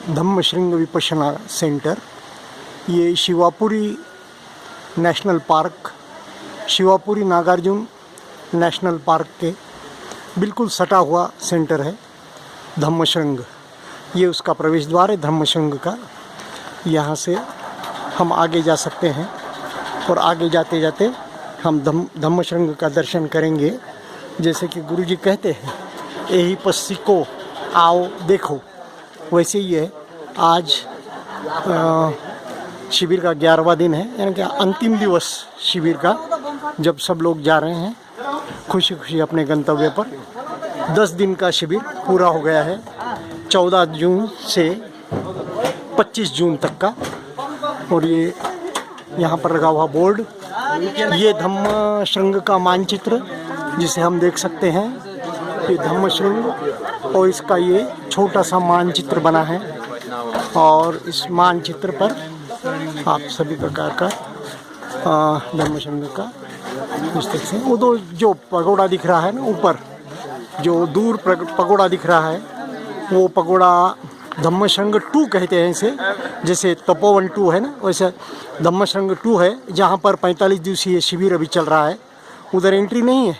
धम्मश्रृंग Vipassana centre, ये Shivapuri national park, Shivapuri Nagarjun national park के बिल्कुल सटा हुआ सेंटर है। धम्मश्रृंग ये उसका प्रवेश द्वार है धम्मश्रृंग का। यहाँ से हम आगे जा सकते हैं और आगे जाते जाते हम धम्मश्रृंग का दर्शन करेंगे। जैसे कि गुरुजी कहते हैं, यही पस्सिको आओ देखो, वैसे ही है। आज शिविर का 11वां दिन है, यानी कि अंतिम दिवस शिविर का, जब सब लोग जा रहे हैं खुशी खुशी अपने गंतव्य पर। 10 दिन का शिविर पूरा हो गया है, 14 जून से 25 जून तक का। और ये यहाँ पर लगा हुआ बोर्ड, ये धम्मश्रृंग का मानचित्र जिसे हम देख सकते हैं, ये धम्मश्रृंग, और इसका ये छोटा सा मानचित्र बना है। और इस मानचित्र पर आप सभी प्रकार का धम्मश्रृंग का देख सकते हैं। वो तो जो पगोड़ा दिख रहा है ना ऊपर, जो दूर पगोड़ा दिख रहा है, वो पगोड़ा धम्मश्रृंग 2 कहते हैं इसे। जैसे तपोवन 2 है ना, वैसे धम्मश्रृंग 2 है, जहाँ पर 45 दिवसीय शिविर अभी चल रहा है। उधर एंट्री नहीं है,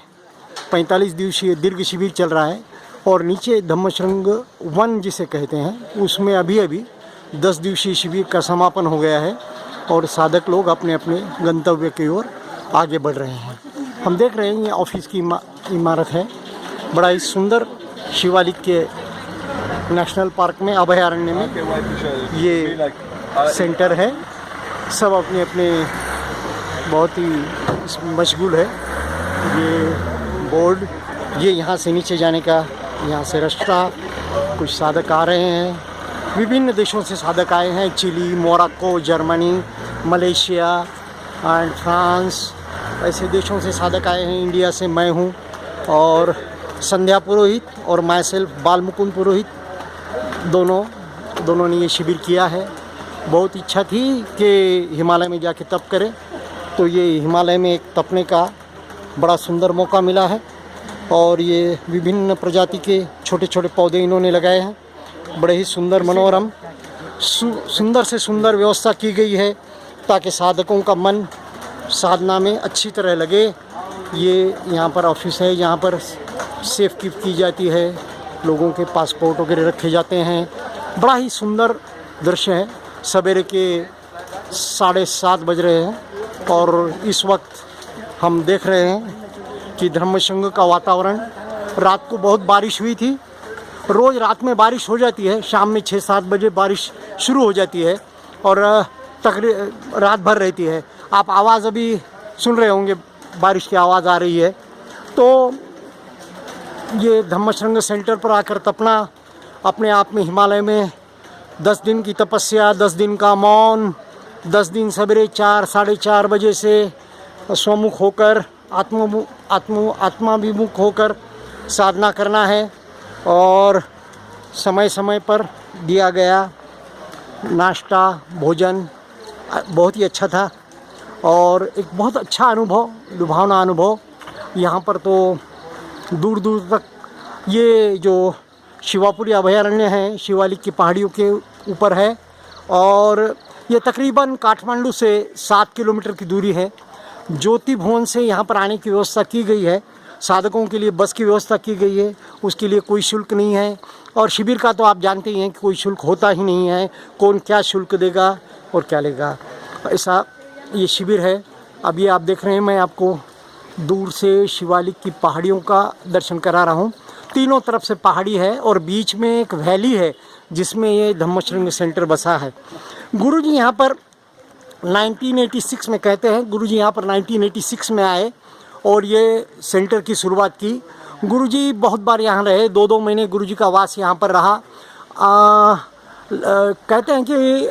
45 दिवसीय दीर्घ शिविर चल रहा है। और नीचे धम्मश्रृंग 1 जिसे कहते हैं, उसमें अभी 10 दिवसीय शिविर का समापन हो गया है और साधक लोग अपने अपने गंतव्य की ओर आगे बढ़ रहे हैं। हम देख रहे हैं ये ऑफिस की इमारत है, बड़ा ही सुंदर। शिवालिक के नेशनल पार्क में, अभयारण्य में ये सेंटर है। सब अपने अपने बहुत ही मशगूल है। ये बोर्ड, ये यहाँ से नीचे जाने का यहाँ से रास्ता। कुछ साधक आ रहे हैं, विभिन्न देशों से साधक आए हैं, Chile, Morocco, Germany, Malaysia and France, ऐसे देशों से साधक आए हैं। इंडिया से मैं हूँ और संध्या पुरोहित और माई सेल्फ बालमुकुंद पुरोहित, दोनों ने ये शिविर किया है। बहुत इच्छा थी कि हिमालय में जाके तप करें, तो ये हिमालय में एक तपने का बड़ा सुंदर मौका मिला है। और ये विभिन्न प्रजाति के छोटे छोटे पौधे इन्होंने लगाए हैं, बड़े ही सुंदर मनोरम, सुंदर से सुंदर व्यवस्था की गई है ताकि साधकों का मन साधना में अच्छी तरह लगे। ये यहाँ पर ऑफिस है, यहाँ पर सेफ कीप की जाती है, लोगों के पासपोर्ट वगैरह रखे जाते हैं। बड़ा ही सुंदर दृश्य है। सवेरे के 7:30 बज रहे हैं और इस वक्त हम देख रहे हैं कि धम्मश्रृंग का वातावरण, रात को बहुत बारिश हुई थी। रोज़ रात में बारिश हो जाती है, शाम में 6-7 बजे बारिश शुरू हो जाती है और रात भर रहती है। आप आवाज़ अभी सुन रहे होंगे, बारिश की आवाज़ आ रही है। तो ये धम्मश्रृंग सेंटर पर आकर तपना अपने आप में हिमालय में 10 दिन की तपस्या, 10 दिन का मौन, 10 दिन सवेरे 4-4:30 बजे से स्वमुख होकर आत्माभिमुख होकर साधना करना है। और समय समय पर दिया गया नाश्ता, भोजन बहुत ही अच्छा था और एक बहुत अच्छा अनुभव, लुभावना अनुभव। यहाँ पर तो दूर दूर तक ये जो शिवापुरी अभयारण्य है, शिवालिक की पहाड़ियों के ऊपर है और ये तकरीबन काठमांडू से 7 किलोमीटर की दूरी है। ज्योति भवन से यहाँ पर आने की व्यवस्था की गई है। साधकों के लिए बस की व्यवस्था की गई है, उसके लिए कोई शुल्क नहीं है। और शिविर का तो आप जानते ही हैं कि कोई शुल्क होता ही नहीं है, कौन क्या शुल्क देगा और क्या लेगा, ऐसा ये शिविर है। अब ये आप देख रहे हैं, मैं आपको दूर से शिवालिक की पहाड़ियों का दर्शन करा रहा हूँ। तीनों तरफ से पहाड़ी है और बीच में एक वैली है जिसमें ये धम्मश्रृंग सेंटर बसा है। गुरुजी यहाँ पर 1986 में, कहते हैं गुरुजी यहाँ पर 1986 में आए और ये सेंटर की शुरुआत की। गुरुजी बहुत बार यहाँ रहे, 2-2 महीने गुरुजी का वास यहाँ पर रहा। कहते हैं कि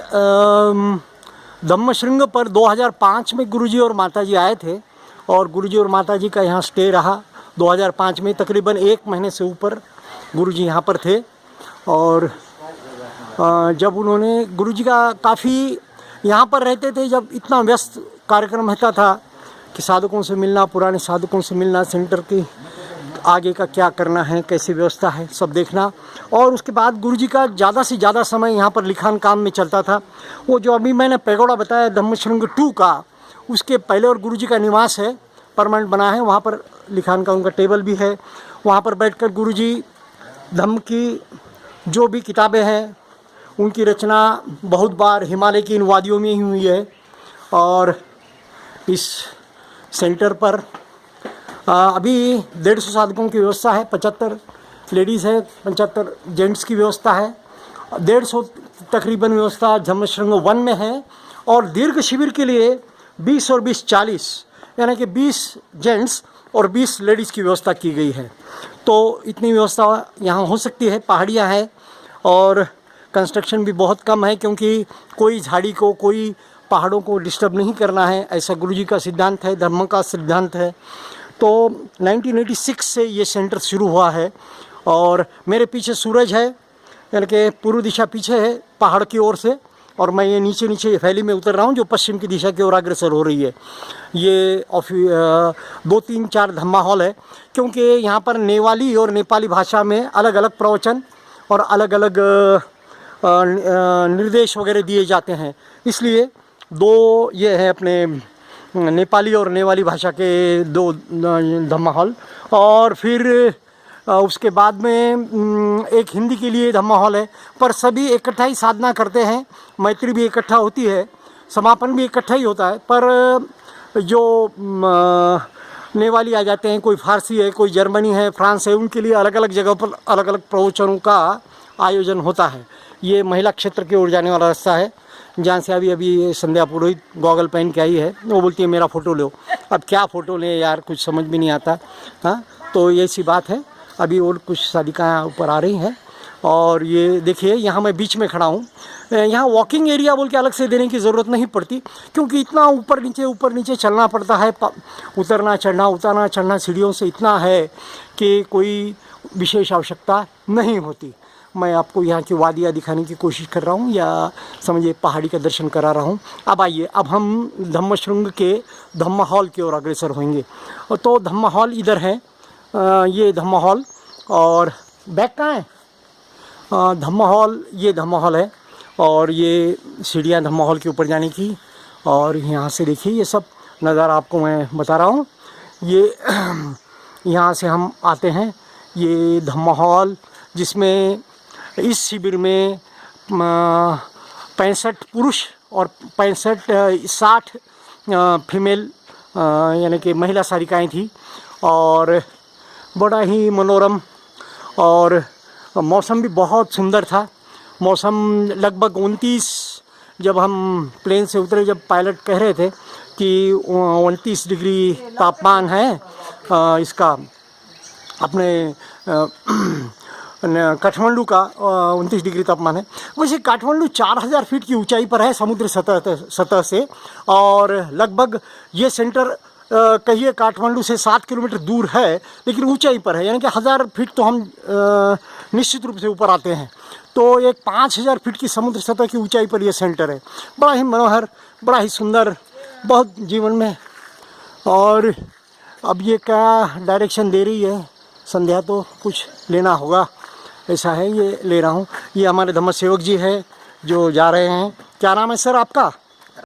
धम्मश्रृंग पर 2005 में गुरुजी और माताजी आए थे और गुरुजी और माताजी का यहाँ स्टे रहा। 2005 में तकरीबन 1 महीने से ऊपर गुरुजी यहाँ पर थे। और जब उन्होंने, गुरुजी का काफ़ी यहाँ पर रहते थे जब इतना व्यस्त कार्यक्रम रहता था कि साधकों से मिलना, पुराने साधकों से मिलना, सेंटर की आगे का क्या करना है, कैसी व्यवस्था है, सब देखना। और उसके बाद गुरुजी का ज़्यादा से ज़्यादा समय यहाँ पर लिखान काम में चलता था। वो जो अभी मैंने पैगोडा बताया धम्मशृंग 2 का, उसके पहले और गुरुजी का निवास है, परमानेंट बना है, वहाँ पर लिखान का उनका टेबल भी है। वहाँ पर बैठकर गुरुजी धम्म की जो भी किताबें हैं उनकी रचना बहुत बार हिमालय की इन वादियों में ही हुई है। और इस सेंटर पर अभी 150 साधकों की व्यवस्था है, 75 लेडीज़ है, 75 जेंट्स की व्यवस्था है, 150 तकरीबन व्यवस्था धम्मशृंग 1 में है। और दीर्घ शिविर के लिए 20 और 20 40 यानी कि 20 जेंट्स और 20 लेडीज़ की व्यवस्था की गई है। तो इतनी व्यवस्था यहाँ हो सकती है। पहाड़ियाँ हैं और कंस्ट्रक्शन भी बहुत कम है, क्योंकि कोई झाड़ी को, कोई पहाड़ों को डिस्टर्ब नहीं करना है, ऐसा गुरुजी का सिद्धांत है, धर्म का सिद्धांत है। तो 1986 से ये सेंटर शुरू हुआ है। और मेरे पीछे सूरज है, यानी कि पूर्व दिशा पीछे है पहाड़ की ओर से, और मैं ये नीचे नीचे वैली में उतर रहा हूँ जो पश्चिम की दिशा की ओर अग्रसर हो रही है। ये 2 3 4 धम्मा हॉल है, क्योंकि यहाँ पर नेवाली और नेपाली भाषा में अलग अलग प्रवचन और अलग अलग निर्देश वगैरह दिए जाते हैं। इसलिए 2 ये है अपने नेपाली और नेवाली भाषा के 2 धम्मा हॉल। और फिर उसके बाद में एक हिंदी के लिए धम्मा हॉल है, पर सभी इकट्ठा ही साधना करते हैं। मैत्री भी इकट्ठा होती है, समापन भी इकट्ठा ही होता है। पर जो नेवाली आ जाते हैं, कोई फारसी है, कोई जर्मनी है, फ्रांस है, उनके लिए अलग अलग जगह पर अलग अलग प्रवचनों का आयोजन होता है। ये महिला क्षेत्र की ओर जाने वाला रास्ता है, जहाँ से अभी संध्या पुरोहित गॉगल पहन के आई है। वो बोलती है मेरा फ़ोटो लो। अब क्या फ़ोटो लें यार, कुछ समझ भी नहीं आता। हाँ, तो ये सी बात है। अभी और कुछ साधिकाएँ ऊपर आ रही हैं। और ये देखिए, यहाँ मैं बीच में खड़ा हूँ। यहाँ वॉकिंग एरिया बोल के अलग से देने की ज़रूरत नहीं पड़ती, क्योंकि इतना ऊपर नीचे चलना पड़ता है। उतरना चढ़ना सीढ़ियों से इतना है कि कोई विशेष आवश्यकता नहीं होती। मैं आपको यहाँ की वादियाँ दिखाने की कोशिश कर रहा हूँ, या समझिए पहाड़ी का दर्शन करा रहा हूँ। अब आइए, अब हम धम्मशृंग के धम्मा हॉल की ओर अग्रसर होंगे। तो धम्मा हॉल इधर है, ये धम्मा हॉल। और बैग कहाँ है? धम्मा हॉल, ये धम्मा हॉल है। और ये सीढ़ियाँ धम्मा हॉल के ऊपर जाने की। और यहाँ से देखिए, ये सब नज़ारा आपको मैं बता रहा हूँ। ये यहाँ से हम आते हैं, ये धम्मा हॉल, जिसमें इस शिविर में 65 पुरुष और 60 फीमेल यानी कि महिला सारिकाएँ थी। और बड़ा ही मनोरम, और मौसम भी बहुत सुंदर था। मौसम लगभग 29, जब हम प्लेन से उतरे, जब पायलट कह रहे थे कि 29 डिग्री तापमान है इसका, अपने काठमांडू का 29 डिग्री तापमान है। वैसे काठमांडू 4000 फीट की ऊंचाई पर है समुद्र सतह से। और लगभग ये सेंटर कहिए काठमांडू से 7 किलोमीटर दूर है, लेकिन ऊंचाई पर है, यानी कि 1000 फीट तो हम निश्चित रूप से ऊपर आते हैं। तो एक 5000 फीट की समुद्र सतह की ऊंचाई पर यह सेंटर है। बड़ा ही मनोहर, बड़ा ही सुंदर, बहुत जीवन में। और अब ये क्या डायरेक्शन दे रही है संध्या, तो कुछ लेना होगा, ऐसा है। ये ले रहा हूँ। ये हमारे धम्म सेवक जी है जो जा रहे हैं। क्या नाम है सर आपका?